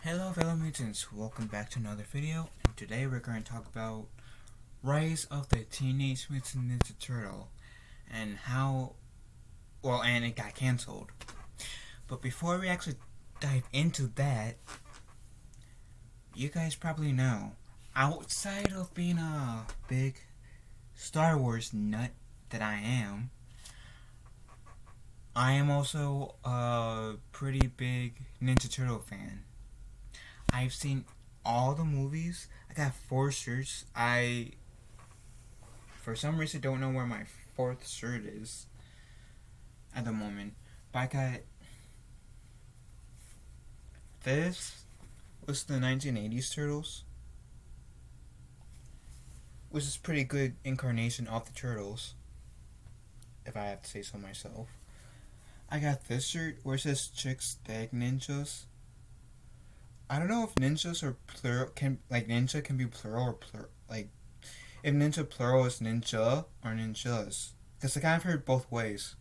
Hello fellow mutants, welcome back to another video, and today we're going to talk about Rise of the Teenage Mutant Ninja Turtle and and it got cancelled. But before we actually dive into that, you guys probably know, outside of being a big Star Wars nut that I am also a pretty big Ninja Turtle fan. I've seen all the movies. I got 4 shirts. For some reason, don't know where my 4th shirt is at the moment. But I got this was the 1980s Turtles, which is pretty good incarnation of the Turtles, if I have to say so myself. I got this shirt where it says Chicks Stag Ninjas. I don't know if ninjas are plural, ninja can be plural or if ninja plural is ninja or ninjas. Because I kind of heard both ways.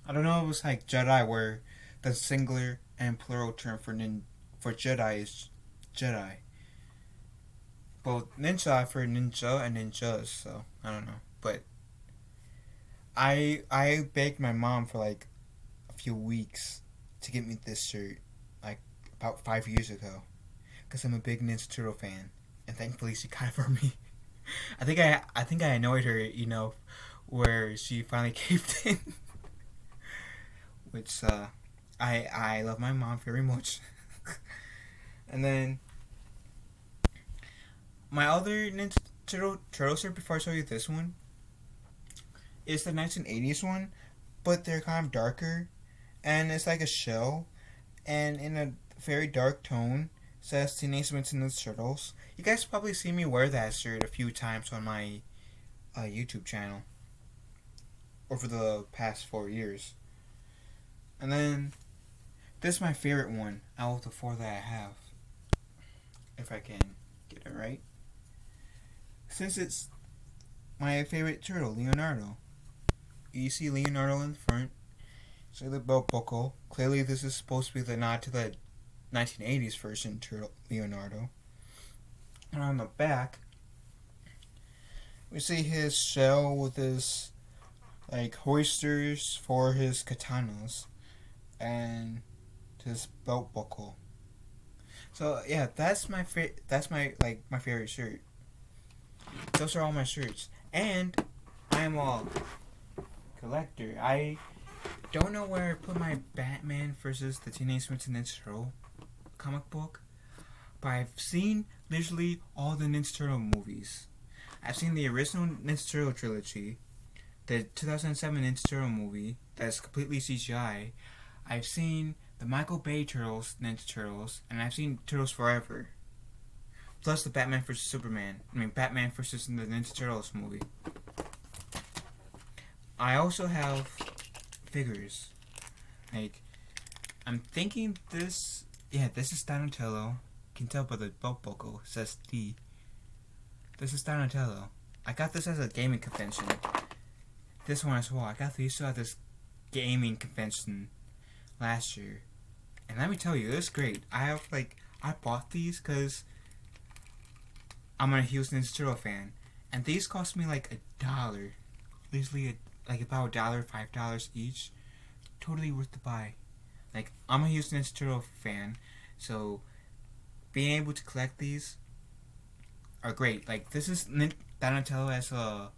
I don't know if it was like Jedi where the singular and plural term for Jedi is Jedi. Both ninja I've heard ninja and ninjas, so I don't know. But I begged my mom for like a few weeks to get me this shirt. About 5 years ago, because I'm a big Ninja Turtle fan, and thankfully she got it for me. I think I annoyed her, where she finally caved in. Which I love my mom very much. And then my other Ninja Turtle shirt before I show you this one is the 1980s one, but they're kind of darker, and it's like a shell, and in a very dark tone, says Teenage Mutant Ninja Turtles. You guys probably see me wear that shirt a few times on my YouTube channel over the past 4 years. And then this is my favorite one out of the 4 that I have, if I can get it right, since it's my favorite turtle, Leonardo. You see Leonardo in the front, see the belt buckle. Clearly this is supposed to be the nod to the 1980s version Turtle Leonardo. And on the back, we see his shell with his hoisters for his katanas and his belt buckle. So yeah, that's my favorite shirt. Those are all my shirts, and I am a collector. I don't know where I put my Batman versus the Teenage Mutant Ninja Turtle comic book, but I've seen literally all the Ninja Turtle movies. I've seen the original Ninja Turtle trilogy, the 2007 Ninja Turtle movie that's completely CGI. I've seen the Michael Bay Turtles, Ninja Turtles, and I've seen Turtles Forever. Plus the Batman vs. Batman vs. the Ninja Turtles movie. I also have figures. I'm thinking this is Donatello. You can tell by the belt buckle, it says D. This is Donatello. I got this as a gaming convention. This one as well. I got these two at this gaming convention last year. And let me tell you, it's great. I bought these because I'm a huge Ninja Turtle fan. And these cost me like $1. Usually about $1, $5 each. Totally worth the buy. I'm a huge Ninja Turtle fan, so being able to collect these are great. This is Donatello as a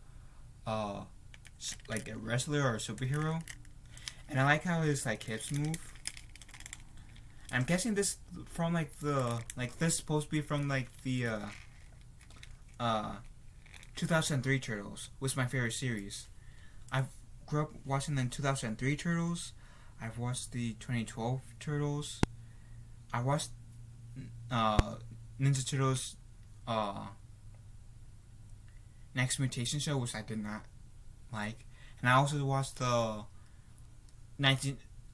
wrestler or a superhero, and I like how his hips move. I'm guessing this from this supposed to be from the 2003 Turtles, was my favorite series. I grew up watching the 2003 Turtles. I've watched the 2012 Turtles. I watched Ninja Turtles Next Mutation show, which I did not like. And I also watched the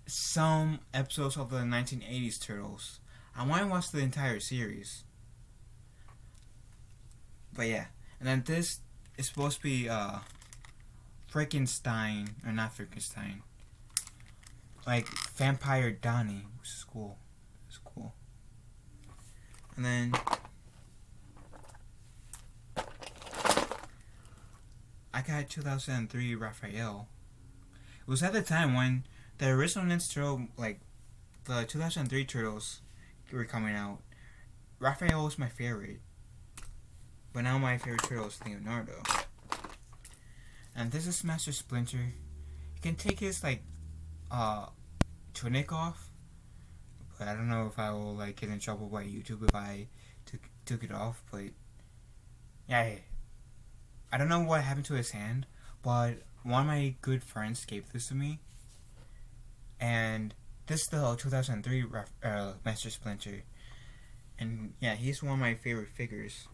some episodes of the 1980s Turtles. I want to watch the entire series. But yeah. And then this is supposed to be Frankenstein, or not Frankenstein, Vampire Donnie, which is cool. It's cool. And then I got 2003 Raphael. It was at the time when the original Ninja Turtle, like the 2003 Turtles, were coming out. Raphael was my favorite, but now my favorite turtle is Leonardo. And this is Master Splinter. He can take his tunic off, but I don't know if I will like get in trouble by YouTube if I took it off. But yeah, I don't know what happened to his hand, but one of my good friends gave this to me, and this is the 2003 Master Splinter, and yeah, he's one of my favorite figures.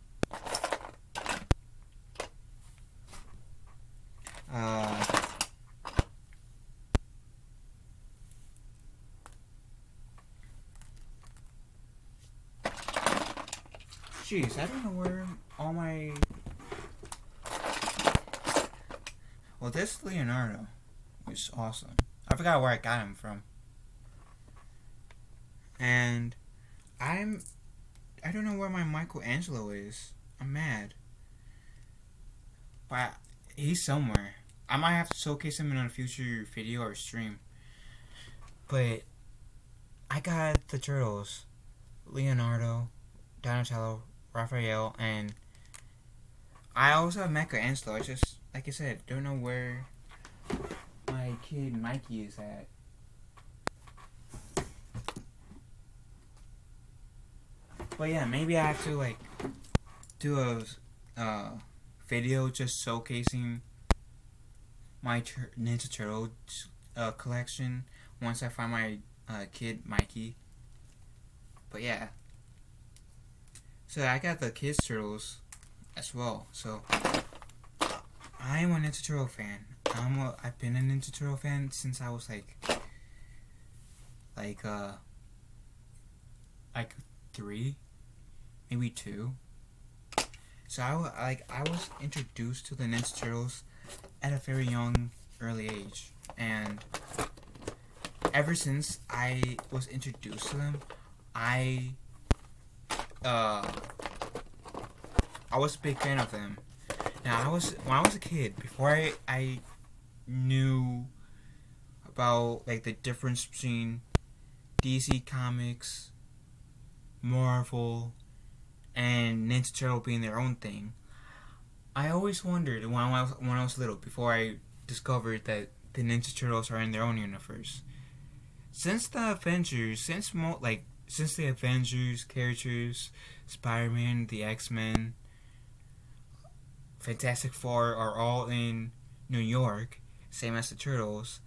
Jeez, I don't know where all my... Well, this Leonardo is awesome. I forgot where I got him from. And I don't know where my Michelangelo is. I'm mad. But he's somewhere. I might have to showcase him in a future video or stream. But I got the Turtles. Leonardo, Donatello, Raphael, and I also have Michelangelo. I just, like I said, don't know where my kid Mikey is at. But yeah, maybe I have to like do a video just showcasing my Ninja Turtle collection once I find my kid Mikey. But yeah, so I got the kids Turtles as well. So I am a Ninja Turtle fan. I've been a Ninja Turtle fan since I was like 3, maybe 2. So I was introduced to the Ninja Turtles at a very young, early age, and ever since I was introduced to them, I was a big fan of them. Now when I was a kid, before I knew about like the difference between DC Comics, Marvel, and Ninja Turtle being their own thing, I always wondered when I was little, before I discovered that the Ninja Turtles are in their own universe. Since the Avengers, since the Avengers characters, Spider-Man, the X-Men, Fantastic Four are all in New York, same as the Turtles,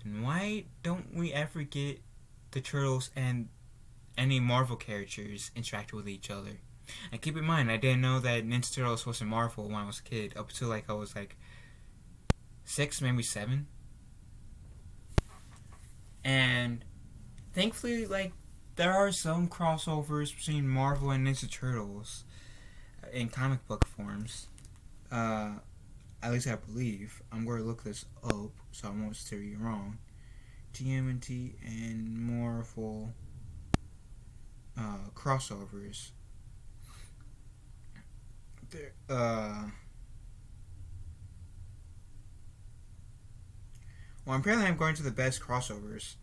then why don't we ever get the Turtles and any Marvel characters interact with each other? And keep in mind, I didn't know that Ninja Turtles was in Marvel when I was a kid, up until I was 6, maybe 7. And thankfully, there are some crossovers between Marvel and Ninja Turtles in comic book forms. At least I believe. I'm going to look this up so I won't steer you wrong. TMNT and Marvel crossovers. Well, apparently I'm going to the best crossovers.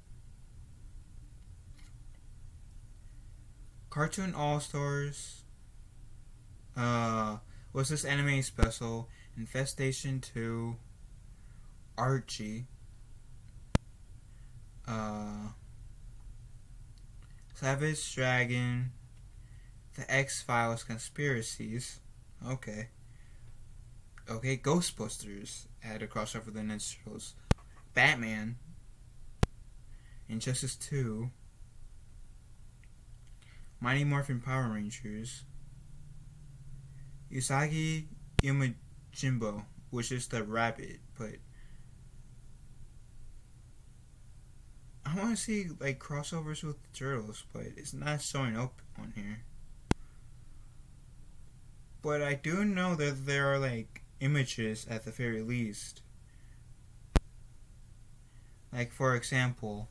Cartoon All-Stars. Was this anime special? Infestation 2. Archie. Savage Dragon. The X-Files Conspiracies. Okay, Ghostbusters had a crossover with the Ninja Turtles. Batman. Injustice 2. Mighty Morphin Power Rangers. Usagi Yojimbo, which is the rabbit, but I want to see crossovers with the Turtles, but it's not showing up on here. But I do know that there are images at the very least. For example,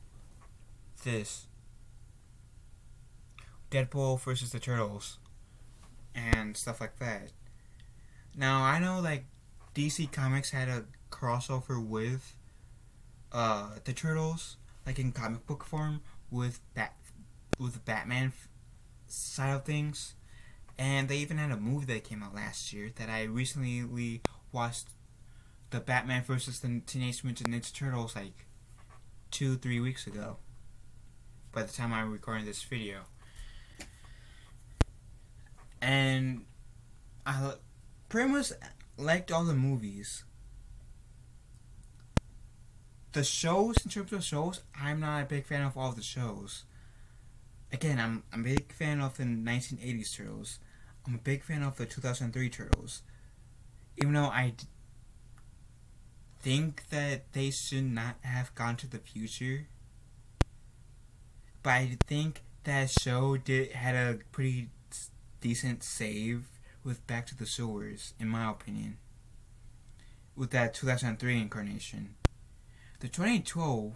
this. Deadpool versus the Turtles and stuff like that. Now I know like DC Comics had a crossover with the Turtles, like in comic book form with the Batman side of things, and they even had a movie that came out last year that I recently watched, the Batman versus the Teenage Mutant Ninja Turtles, like 2-3 weeks ago. By the time I'm recording this video, and I pretty much liked all the movies. The shows, in terms of shows, I'm not a big fan of all the shows. Again, I'm a big fan of the 1980s Turtles. I'm a big fan of the 2003 Turtles. Even though I think that they should not have gone to the future. But I think that show had a pretty decent save with Back to the Sewers, in my opinion. With that 2003 incarnation. The 2012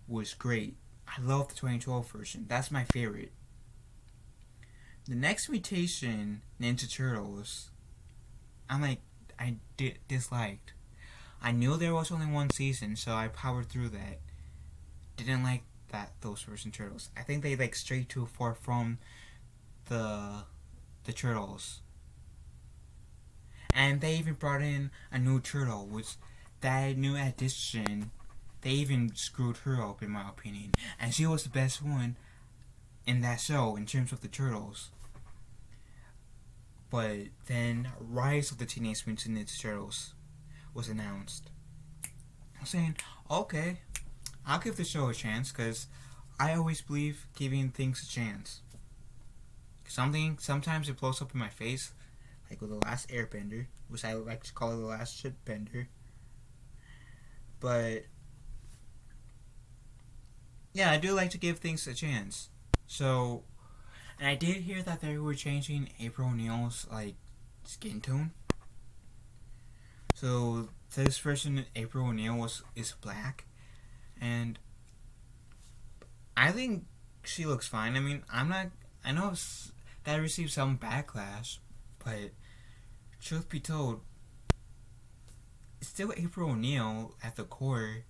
was great. I love the 2012 version. That's my favorite. The Next Mutation Ninja Turtles, I disliked. I knew there was only one season, so I powered through that. Didn't like those version Turtles. I think they like strayed too far from the Turtles. And they even brought in a new turtle, which that new addition, they even screwed her up in my opinion. And she was the best one in that show in terms of the Turtles. But then Rise of the Teenage Mutant Ninja Turtles was announced. I'm saying, okay, I'll give the show a chance, because I always believe giving things a chance. Sometimes it blows up in my face, like with The Last Airbender, which I like to call it The Last Shitbender. But yeah, I do like to give things a chance. So, and I did hear that they were changing April O'Neil's like skin tone. So this version, April O'Neil is black, and I think she looks fine. I mean, I know that received some backlash, but truth be told, it's still April O'Neil at the core.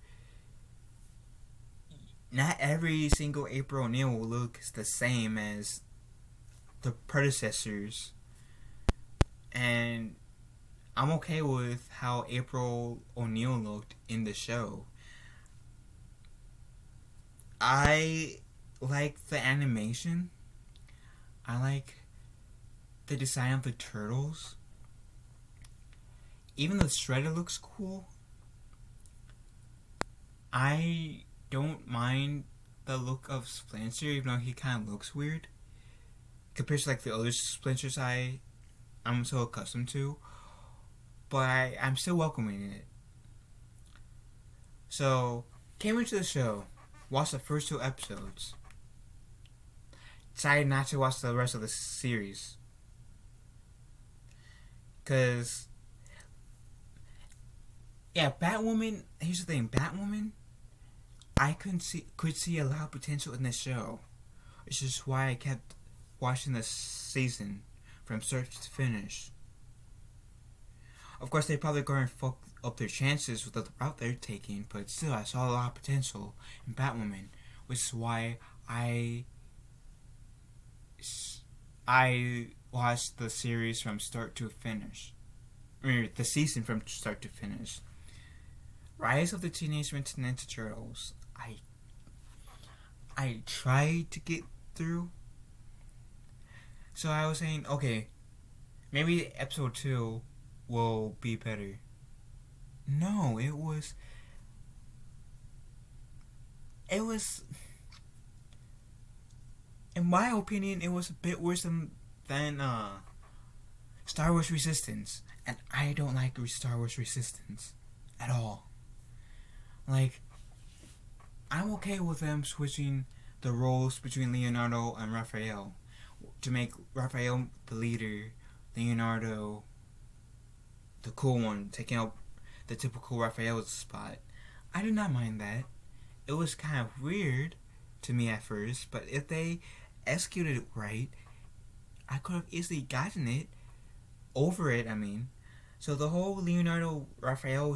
Not every single April O'Neil will look the same as the predecessors, and I'm okay with how April O'Neil looked in the show. I like the animation. I like the design of the turtles. Even the Shredder looks cool. I don't mind the look of Splinter, even though he kind of looks weird compared to like the other Splinters I'm so accustomed to. But I'm still welcoming it. So, came into the show, watched the first 2 episodes, decided not to watch the rest of the series, because yeah, Batwoman. Here's the thing, Batwoman. I could see a lot of potential in this show, which is why I kept watching this season from start to finish. Of course, they probably going to fuck up their chances with the route they're taking, but still, I saw a lot of potential in Batwoman, which is why I watched the series from start to finish, or the season from start to finish. Rise of the Teenage Mutant Ninja Turtles, I tried to get through. So I was saying, okay, maybe episode 2 will be better. No, it was in my opinion, it was a bit worse than Star Wars Resistance, and I don't like Star Wars Resistance at all. Like, I'm okay with them switching the roles between Leonardo and Raphael to make Raphael the leader, Leonardo the cool one, taking up the typical Raphael's spot. I do not mind that. It was kind of weird to me at first, but if they executed it right, I could have easily gotten it over it. I mean, so the whole Leonardo Raphael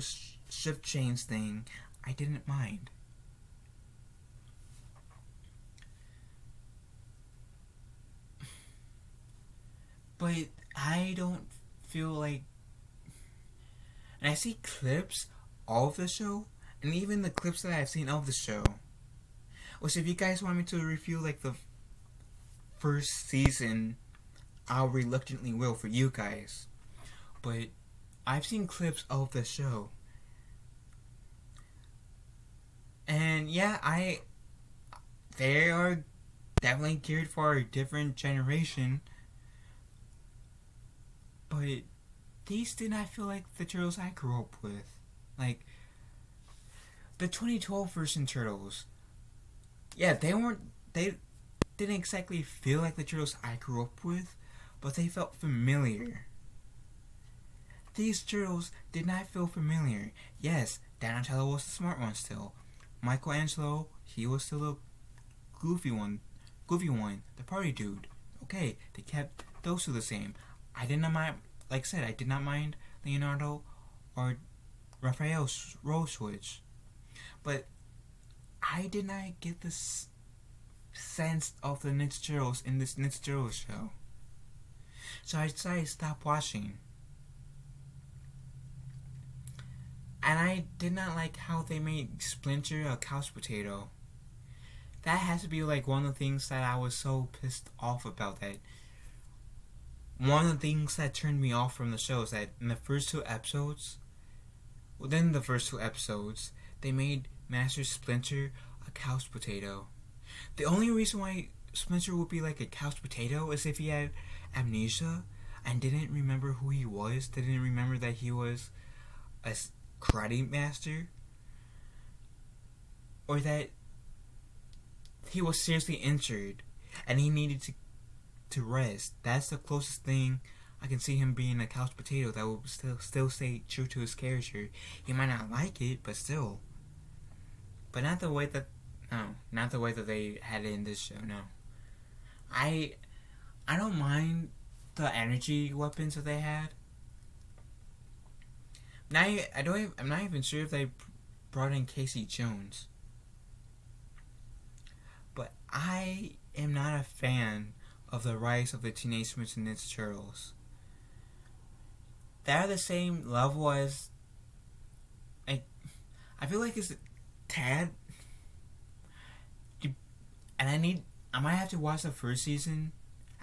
shift change thing, I didn't mind. But I don't feel like, and I see clips of the show, and even the clips that I've seen of the show. Which, if you guys want me to review like the first season, I'll reluctantly will for you guys. But I've seen clips of the show, and yeah, they are definitely geared for a different generation. But these did not feel like the Turtles I grew up with. Like the 2012 version Turtles. Yeah, they didn't exactly feel like the Turtles I grew up with, but they felt familiar. These Turtles did not feel familiar. Yes, Donatello was the smart one still. Michelangelo, he was still a goofy one, the party dude. Okay, they kept those two the same. I did not mind, like I said, I did not mind Leonardo or Raphael's role switch. But I did not get this sense of the Ninja Turtles in this Ninja Turtles show. So I decided to stop watching. And I did not like how they made Splinter a couch potato. That has to be like one of the things that I was so pissed off about. That one of the things that turned me off from the show is that in the first two episodes, within the first two episodes, they made Master Splinter a couch potato. The only reason why Splinter would be like a couch potato is if he had amnesia and didn't remember who he was, didn't remember that he was a karate master, or that he was seriously injured and he needed to rest. That's the closest thing I can see him being a couch potato that will still stay true to his character. He might not like it, but still. But not the way that they had it in this show. No, I don't mind the energy weapons that they had. Now I'm not even sure if they brought in Casey Jones. But I am not a fan of the rise of the Teenage Mutant Ninja Turtles. They're the same level as I feel like it's a tad, and I might have to watch the first season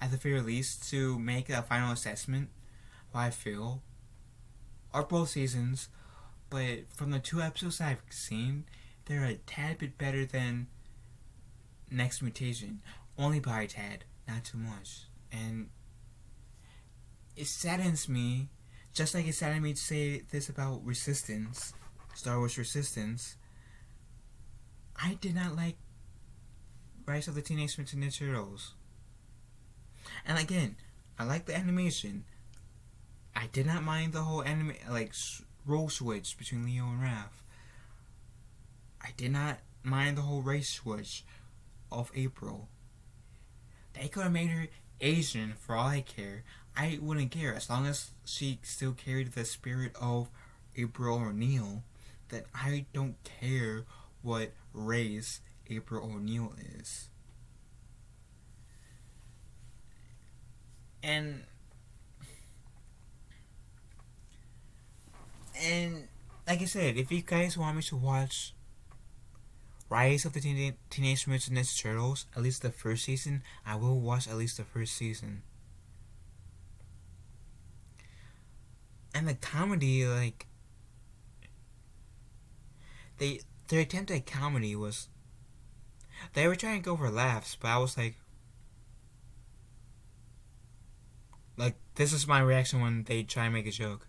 at the very least to make a final assessment how I feel, or both seasons. But from the two episodes that I've seen, they're a tad bit better than Next Mutation, only by a tad, not too much. And it saddens me, just like it saddened me to say this about Resistance, Star Wars Resistance. I did not like Rise of the Teenage Mutant Ninja Turtles. And again, I like the animation. I did not mind the whole role switch between Leo and Raph. I did not mind the whole race switch of April. They could have made her Asian for all I care. I wouldn't care as long as she still carried the spirit of April O'Neil. That I don't care what race April O'Neil is. And like I said, if you guys want me to watch Rise of the Teenage Mutant Ninja Turtles, at least the first season, I will watch at least the first season. And the comedy, like, their attempt at comedy was, they were trying to go for laughs, but I was like, this is my reaction when they try and make a joke.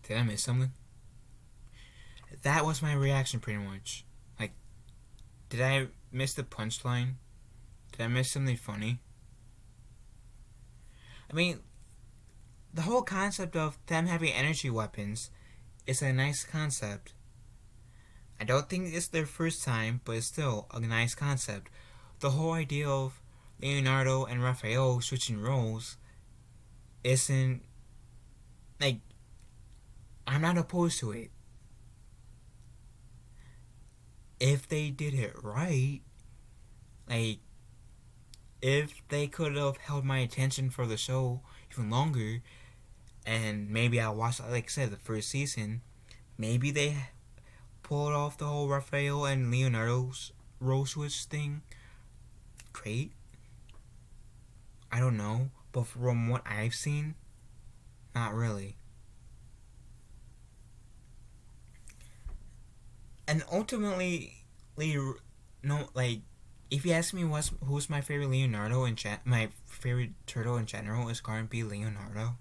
Did I miss something? That was my reaction pretty much. Like, did I miss the punchline? Did I miss something funny? I mean, the whole concept of them having energy weapons is a nice concept. I don't think it's their first time, but it's still a nice concept. The whole idea of Leonardo and Raphael switching roles isn't, like, I'm not opposed to it. If they did it right, like, if they could have held my attention for the show even longer, and maybe I watched, like I said, the first season, maybe they pulled off the whole Raphael and Leonardo's role switch thing. Great. I don't know, but from what I've seen, not really. And ultimately, no, like, if you ask me who's my favorite Leonardo and my favorite turtle in general, is going to be Leonardo.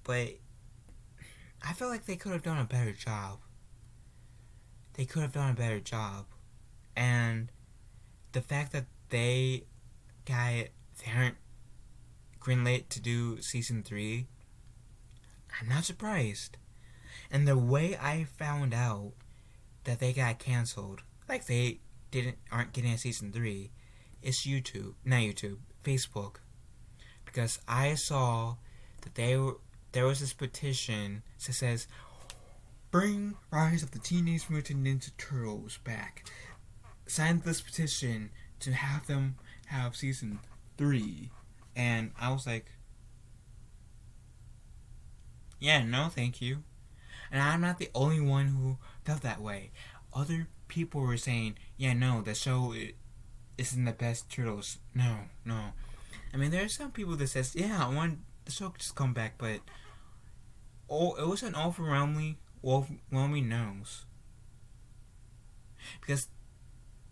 But I feel like they could have done a better job. And the fact that they aren't greenlit to do season 3, I'm not surprised. And the way I found out that they got canceled, like they aren't getting a season 3, is Facebook. Because I saw that there was this petition that says, "Bring Rise of the Teenage Mutant Ninja Turtles back. Sign this petition to have them have season 3. And I was like, yeah, no, thank you. And I'm not the only one who felt that way. Other people were saying, yeah, no, the show isn't the best Turtles. No. I mean, there are some people that says, yeah, I want the show to just come back, but it was an overwhelming no's. Because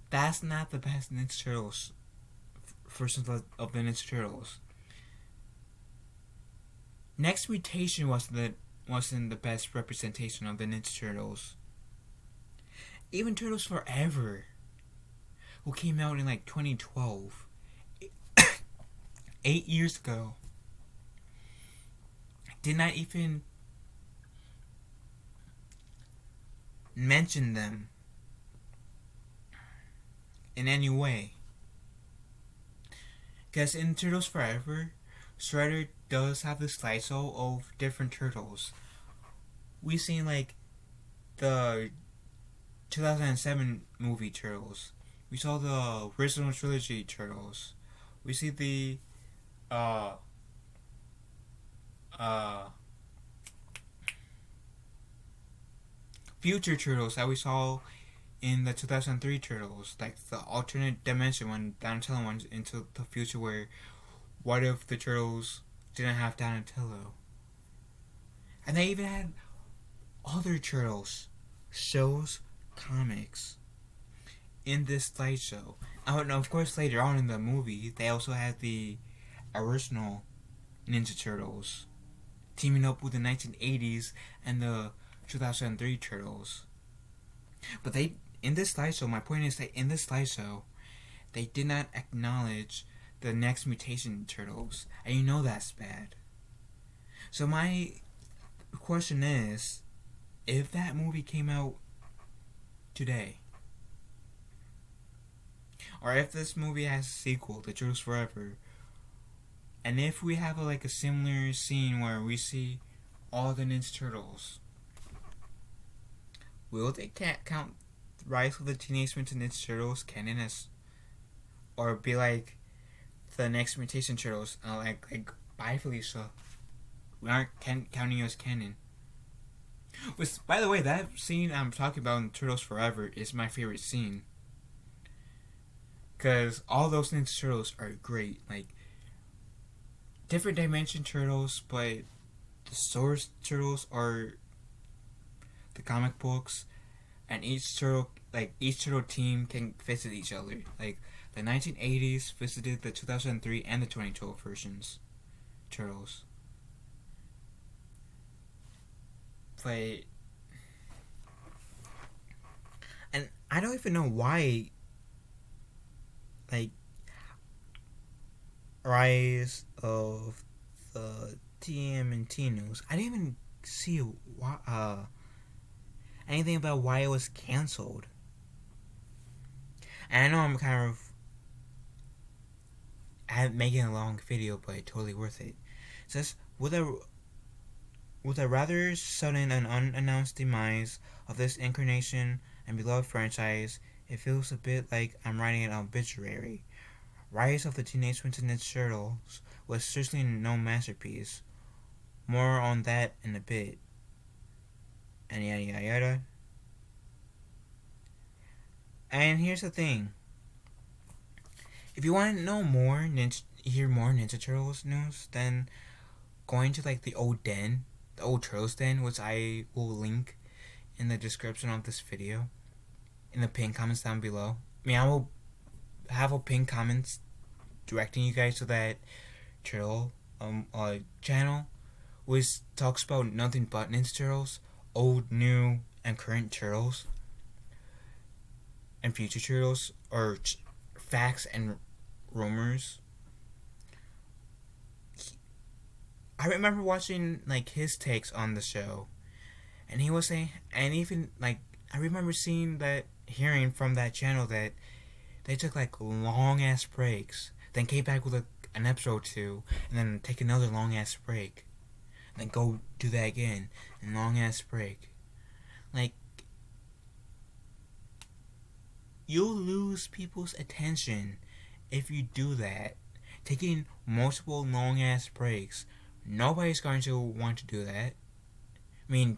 that's not the best Ninja Turtles version of the Ninja Turtles. Next Mutation wasn't the best representation of the Ninja Turtles. Even Turtles Forever, who came out in like 2012, 8 years ago, did not even mention them in any way. Because in Turtles Forever, Shredder does have the slideshow of different turtles. We've seen like the 2007 movie Turtles. We saw the original trilogy Turtles. We see the future Turtles that we saw in the 2003 Turtles, like the alternate dimension one, Donatello one, into the future where what if the Turtles didn't have Donatello? And they even had other Turtles shows, comics in this slideshow. And of course, later on in the movie, they also had the original Ninja Turtles teaming up with the 1980s and the 2003 Turtles. But in this slideshow, my point is that in this slideshow, they did not acknowledge the Next Mutation Turtles, and you know that's bad. So my question is, if that movie came out today, or if this movie has a sequel, The Turtles Forever, and if we have a similar scene where we see all the Ninja Turtles, will they count Rise of the Teenage Mutant Ninja Turtles canon as, or be like the Next Mutation Turtles, like bye Felicia, we aren't counting you as canon. Which, by the way, that scene I'm talking about in Turtles Forever is my favorite scene. Because all those Ninja Turtles are great. Like, different dimension turtles, but the source turtles are the comic books. And each turtle team can visit each other. Like, the 1980s visited the 2003 and the 2012 versions. Turtles. But, and I don't even know why, like, Rise of the TMNT news, I didn't even see anything about why it was canceled. And I know I'm kind of making a long video, but totally worth it. It says, with a rather sudden and unannounced demise of this incarnation and beloved franchise, it feels a bit like I'm writing an obituary. Rise of the Teenage Mutant Ninja Turtles was certainly no masterpiece. More on that in a bit. And yada yada yada. And here's the thing. If you want to know more, hear more Ninja Turtles news, then going to like the old Turtles den, which I will link in the description of this video, in the pinned comments down below. I will have a pinned comments directing you guys to that turtle channel, which talks about nothing but Ninja Turtles, old, new, and current turtles, and future turtles, or facts and rumors. I remember watching like his takes on the show, and he was saying, and even like I remember hearing from that channel that they took like long ass breaks, then came back with an episode or two, and then take another long ass break, and then go do that again, and long ass break. Like, you'll lose people's attention if you do that. Taking multiple long ass breaks, nobody's going to want to do that.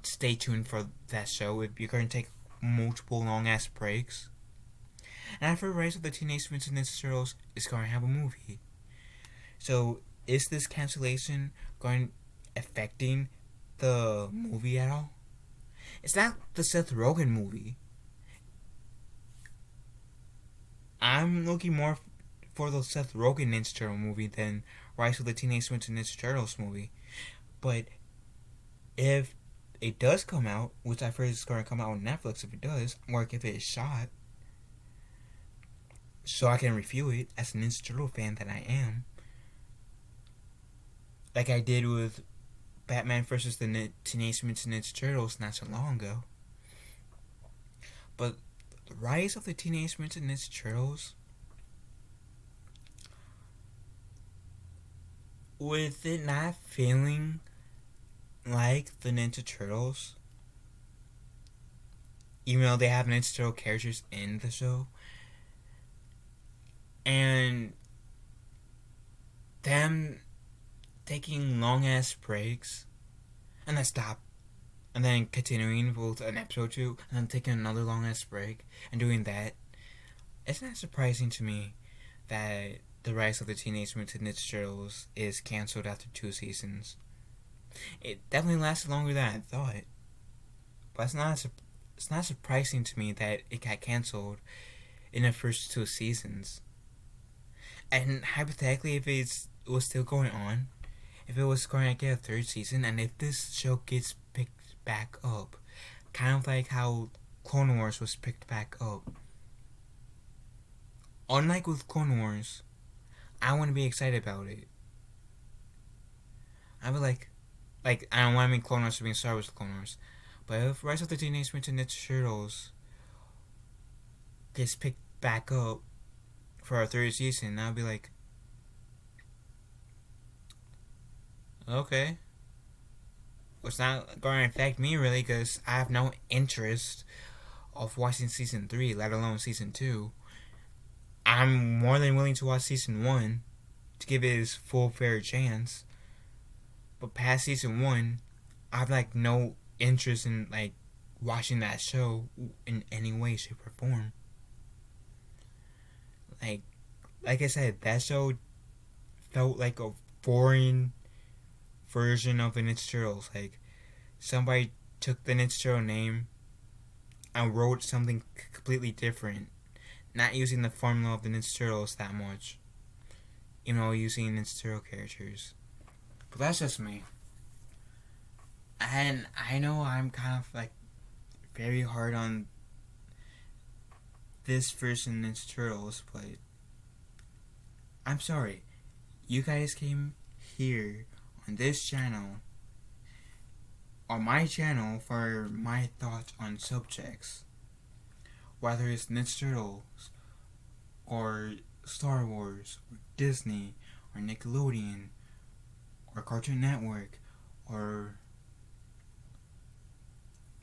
Stay tuned for that show if you're going to take multiple long ass breaks. And after Rise of the Teenage Mutant Ninja Turtles is going to have a movie. So is this cancellation affecting the movie at all? It's not the Seth Rogen movie. I'm looking more for the Seth Rogen Ninja Turtle movie than Rise of the Teenage Mutant Ninja Turtles movie. But if it does come out, which I've heard is going to come out on Netflix if it does, or if it is shot, so I can review it as a Ninja Turtle fan that I am, like I did with Batman vs. the Teenage Mutant Ninja Turtles not so long ago. But the Rise of the Teenage Mutant Ninja Turtles, with it not feeling like the Ninja Turtles, even though they have Ninja Turtle characters in the show, and them taking long ass breaks and then stop and then continuing with an episode or two and then taking another long ass break and doing that, it's not surprising to me that the Rise of the Teenage Mutant Ninja Turtles is cancelled after 2 seasons. It definitely lasted longer than I thought, but it's not surprising to me that it got cancelled in the first 2 seasons. And hypothetically, if it was still going on, if it was going to get a 3rd season, and if this show gets picked back up, kind of like how Clone Wars was picked back up. Unlike with Clone Wars, I want to be excited about it. I would like I don't want to be Clone Wars to be Star Wars Clone Wars, but if Rise of the Teenage Mutant Ninja Turtles gets picked back up for a 3rd season, I'll be like, okay. Well, it's not going to affect me really, because I have no interest of watching season 3, let alone season 2. I'm more than willing to watch season 1 to give it its full fair chance. But past season 1, I have no interest in watching that show in any way, shape, or form. Like I said, that show felt like a foreign version of the Ninja Turtles. Somebody took the Ninja Turtle name and wrote something completely different, not using the formula of the Ninja Turtles that much, using Ninja Turtle characters. But that's just me. And I know I'm kind of very hard on this version of Ninja Turtles, but I'm sorry. You guys came here on this channel, on my channel, for my thoughts on subjects, whether it's Ninja Turtles or Star Wars or Disney or Nickelodeon or Cartoon Network or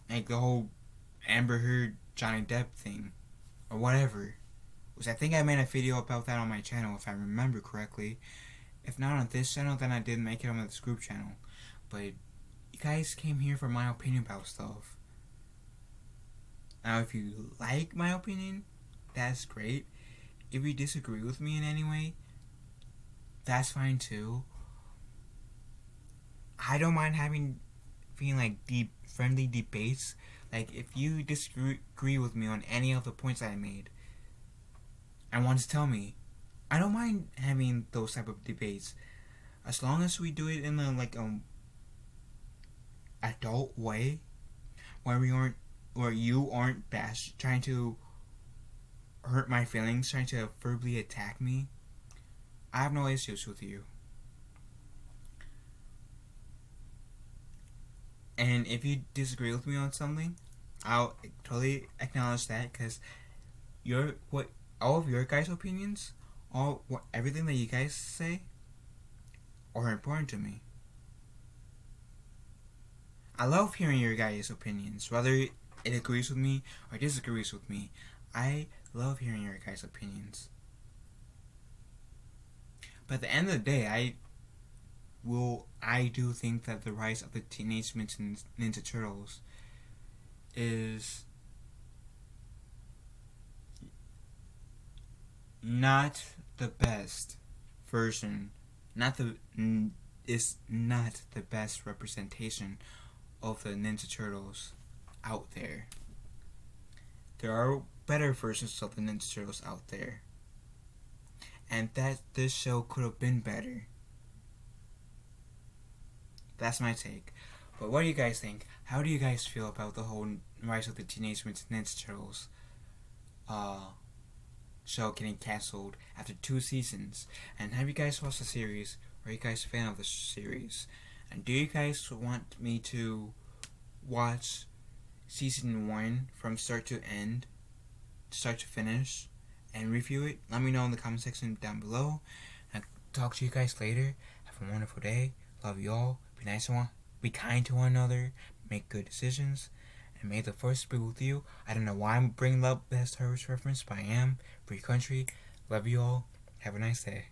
like the whole Amber Heard Johnny Depp thing or whatever. Which I think I made a video about that on my channel if I remember correctly. If not on this channel, then I did make it on this group channel. But you guys came here for my opinion about stuff. Now if you like my opinion, that's great. If you disagree with me in any way, that's fine too. I don't mind having like deep friendly debates. Like if you disagree with me on any of the points I made and want to tell me, I don't mind having those type of debates, as long as we do it in a like adult way, where you aren't trying to hurt my feelings, trying to verbally attack me. I have no issues with you. And if you disagree with me on something, I'll totally acknowledge that, because all of your guys' opinions, everything that you guys say are important to me. I love hearing your guys' opinions, whether it agrees with me or disagrees with me. I love hearing your guys' opinions. But at the end of the day, I do think that the rise of the Teenage Mutant Ninja Turtles is not the best version, is not the best representation of the Ninja Turtles out there. There are better versions of the Ninja Turtles out there, and that this show could have been better. That's my take. But what do you guys think? How do you guys feel about the whole rise of the Teenage Mutant Ninja Turtles show getting cancelled after 2 seasons? And have you guys watched the series? Are you guys a fan of the series? And do you guys want me to watch season 1 from start to finish, and review it? Let me know in the comment section down below. I'll talk to you guys later. Have a wonderful day. Love you all. Be nice to one. Be kind to one another. Make good decisions. And may the force be with you. I don't know why I'm bringing up the Star Wars reference, but I am. Free country. Love you all. Have a nice day.